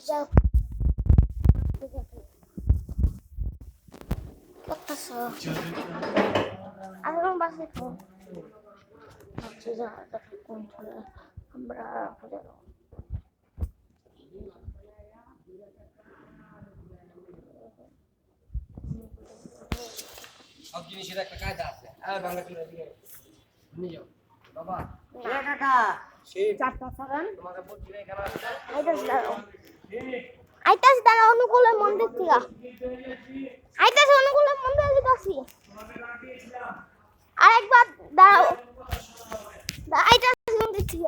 যাও করতেছো আমার বাসে তো হচ্ছে যা কোন চলে আমরা সব জিনিসের একটা কায়দা আছে আর বাংলা চলে দিকে নিয়ে যাও বাবা এ কাকা সেই চারটা সারান তোমাকে বলছি না কেন আসছে আইতাস দাঁড়া অনুকূলে মন্দির থেকে আইতাস অনুকূলে মন্দির দিতাছি আরেকবার দাঁড়াও আইতাস মন্দির থেকে